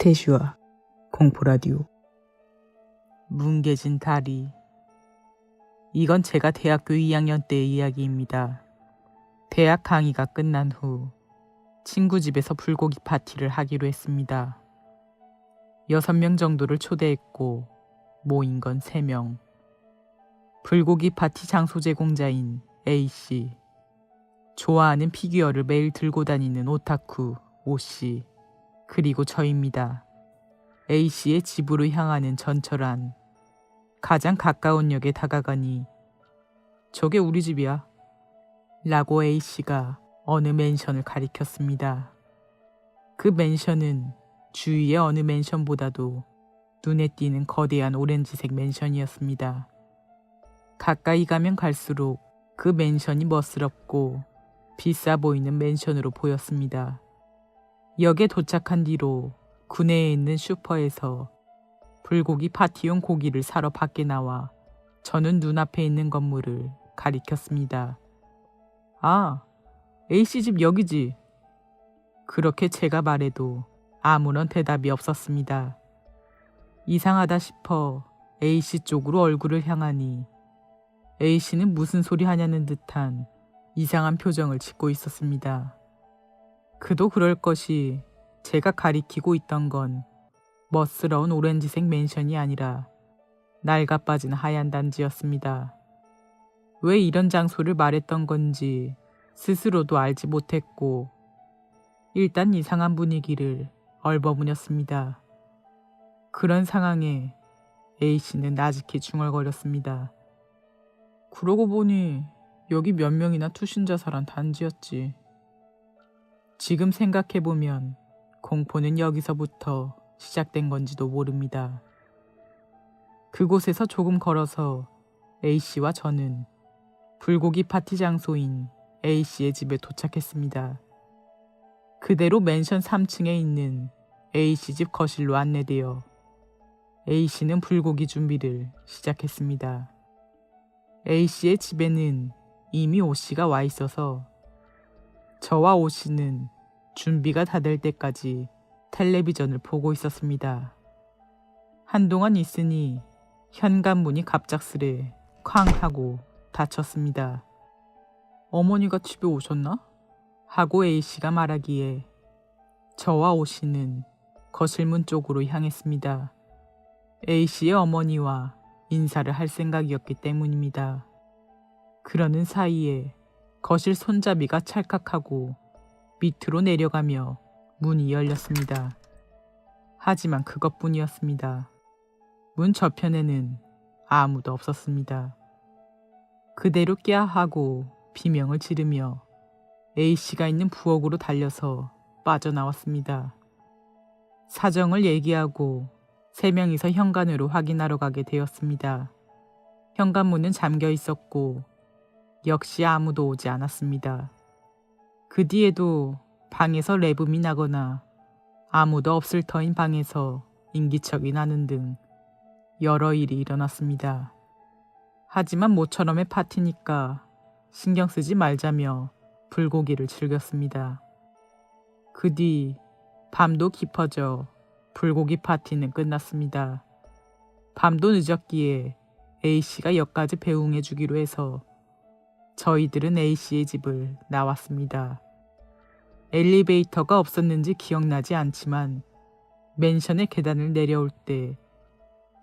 스테슈아 공포라디오. 뭉개진 다리. 이건 제가 대학교 2학년 때의 이야기입니다. 대학 강의가 끝난 후 친구 집에서 불고기 파티를 하기로 했습니다. 6명 정도를 초대했고 모인 건 3명. 불고기 파티 장소 제공자인 A씨, 좋아하는 피규어를 매일 들고 다니는 오타쿠 O씨, 그리고 저입니다. A씨의 집으로 향하는 전철 안. 가장 가까운 역에 다가가니 저게 우리 집이야 라고 A씨가 어느 맨션을 가리켰습니다. 그 맨션은 주위의 어느 맨션보다도 눈에 띄는 거대한 오렌지색 맨션이었습니다. 가까이 가면 갈수록 그 맨션이 멋스럽고 비싸 보이는 맨션으로 보였습니다. 역에 도착한 뒤로 구내에 있는 슈퍼에서 불고기 파티용 고기를 사러 밖에 나와 저는 눈앞에 있는 건물을 가리켰습니다. 아, A씨 집 여기지. 그렇게 제가 말해도 아무런 대답이 없었습니다. 이상하다 싶어 A씨 쪽으로 얼굴을 향하니 A씨는 무슨 소리 하냐는 듯한 이상한 표정을 짓고 있었습니다. 그도 그럴 것이 제가 가리키고 있던 건 멋스러운 오렌지색 맨션이 아니라 낡아빠진 하얀 단지였습니다. 왜 이런 장소를 말했던 건지 스스로도 알지 못했고 일단 이상한 분위기를 얼버무녔습니다. 그런 상황에 A씨는 나직히 중얼거렸습니다. 그러고 보니 여기 몇 명이나 투신자살한 단지였지. 지금 생각해보면 공포는 여기서부터 시작된 건지도 모릅니다. 그곳에서 조금 걸어서 A씨와 저는 불고기 파티 장소인 A씨의 집에 도착했습니다. 그대로 맨션 3층에 있는 A씨 집 거실로 안내되어 A씨는 불고기 준비를 시작했습니다. A씨의 집에는 이미 O씨가 와 있어서 저와 O씨는 준비가 다 될 때까지 텔레비전을 보고 있었습니다. 한동안 있으니 현관문이 갑작스레 쾅 하고 닫혔습니다. 어머니가 집에 오셨나? 하고 A씨가 말하기에 저와 O씨는 거실문 쪽으로 향했습니다. A씨의 어머니와 인사를 할 생각이었기 때문입니다. 그러는 사이에 거실 손잡이가 찰칵하고 밑으로 내려가며 문이 열렸습니다. 하지만 그것뿐이었습니다. 문 저편에는 아무도 없었습니다. 그대로 꺄 하고 비명을 지르며 A씨가 있는 부엌으로 달려서 빠져나왔습니다. 사정을 얘기하고 3명이서 현관으로 확인하러 가게 되었습니다. 현관문은 잠겨 있었고 역시 아무도 오지 않았습니다. 그 뒤에도 방에서 레붐이 나거나 아무도 없을 터인 방에서 인기척이 나는 등 여러 일이 일어났습니다. 하지만 모처럼의 파티니까 신경 쓰지 말자며 불고기를 즐겼습니다. 그 뒤 밤도 깊어져 불고기 파티는 끝났습니다. 밤도 늦었기에 A씨가 역까지 배웅해 주기로 해서 저희들은 A씨의 집을 나왔습니다. 엘리베이터가 없었는지 기억나지 않지만 맨션의 계단을 내려올 때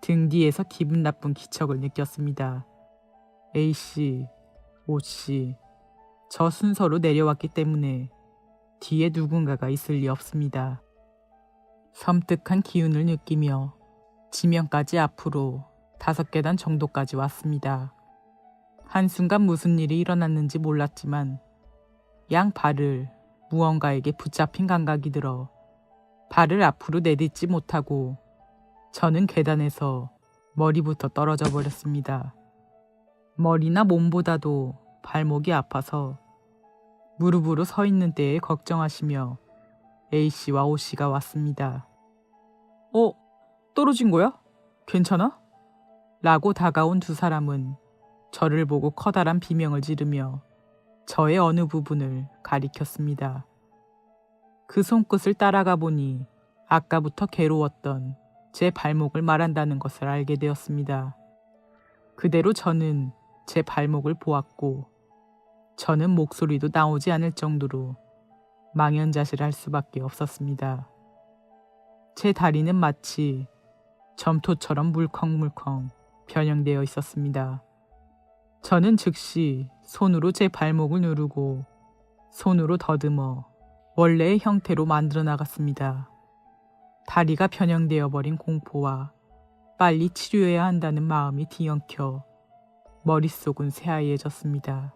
등 뒤에서 기분 나쁜 기척을 느꼈습니다. A씨, O씨, 저 순서로 내려왔기 때문에 뒤에 누군가가 있을 리 없습니다. 섬뜩한 기운을 느끼며 지면까지 앞으로 5계단 정도까지 왔습니다. 한순간 무슨 일이 일어났는지 몰랐지만 양 발을 무언가에게 붙잡힌 감각이 들어 발을 앞으로 내딛지 못하고 저는 계단에서 머리부터 떨어져 버렸습니다. 머리나 몸보다도 발목이 아파서 무릎으로 서 있는 때에 걱정하시며 A씨와 O씨가 왔습니다. 떨어진 거야? 괜찮아? 라고 다가온 두 사람은 저를 보고 커다란 비명을 지르며 저의 어느 부분을 가리켰습니다. 그 손끝을 따라가 보니 아까부터 괴로웠던 제 발목을 말한다는 것을 알게 되었습니다. 그대로 저는 제 발목을 보았고 저는 목소리도 나오지 않을 정도로 망연자실할 수밖에 없었습니다. 제 다리는 마치 점토처럼 물컹물컹 변형되어 있었습니다. 저는 즉시 손으로 제 발목을 누르고 손으로 더듬어 원래의 형태로 만들어 나갔습니다. 다리가 변형되어 버린 공포와 빨리 치료해야 한다는 마음이 뒤엉켜 머릿속은 새하얘졌습니다.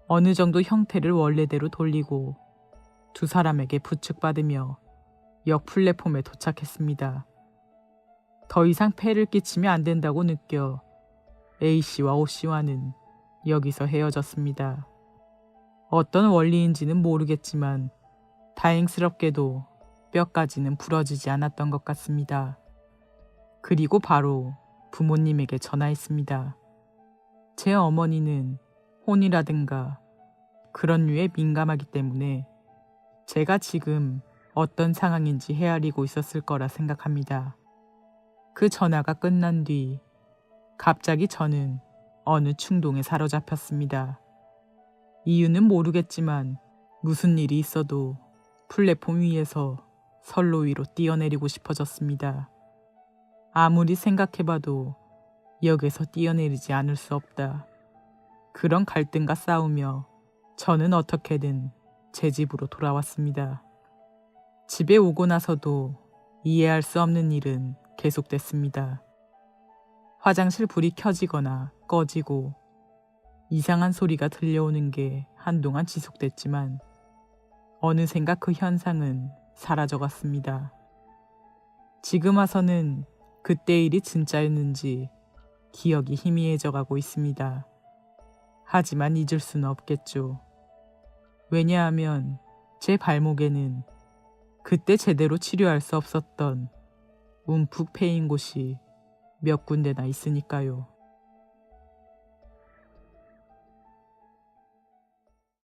어느 정도 형태를 원래대로 돌리고 두 사람에게 부축받으며 역 플랫폼에 도착했습니다. 더 이상 폐를 끼치면 안 된다고 느껴 A씨와 O씨와는 여기서 헤어졌습니다. 어떤 원리인지는 모르겠지만 다행스럽게도 뼈까지는 부러지지 않았던 것 같습니다. 그리고 바로 부모님에게 전화했습니다. 제 어머니는 혼이라든가 그런 류에 민감하기 때문에 제가 지금 어떤 상황인지 헤아리고 있었을 거라 생각합니다. 그 전화가 끝난 뒤 갑자기 저는 어느 충동에 사로잡혔습니다. 이유는 모르겠지만 무슨 일이 있어도 플랫폼 위에서 선로 위로 뛰어내리고 싶어졌습니다. 아무리 생각해봐도 역에서 뛰어내리지 않을 수 없다. 그런 갈등과 싸우며 저는 어떻게든 제 집으로 돌아왔습니다. 집에 오고 나서도 이해할 수 없는 일은 계속됐습니다. 화장실 불이 켜지거나 꺼지고 이상한 소리가 들려오는 게 한동안 지속됐지만 어느샌가 그 현상은 사라져갔습니다. 지금 와서는 그때 일이 진짜였는지 기억이 희미해져 가고 있습니다. 하지만 잊을 수는 없겠죠. 왜냐하면 제 발목에는 그때 제대로 치료할 수 없었던 움푹 패인 곳이 몇 군데나 있으니까요.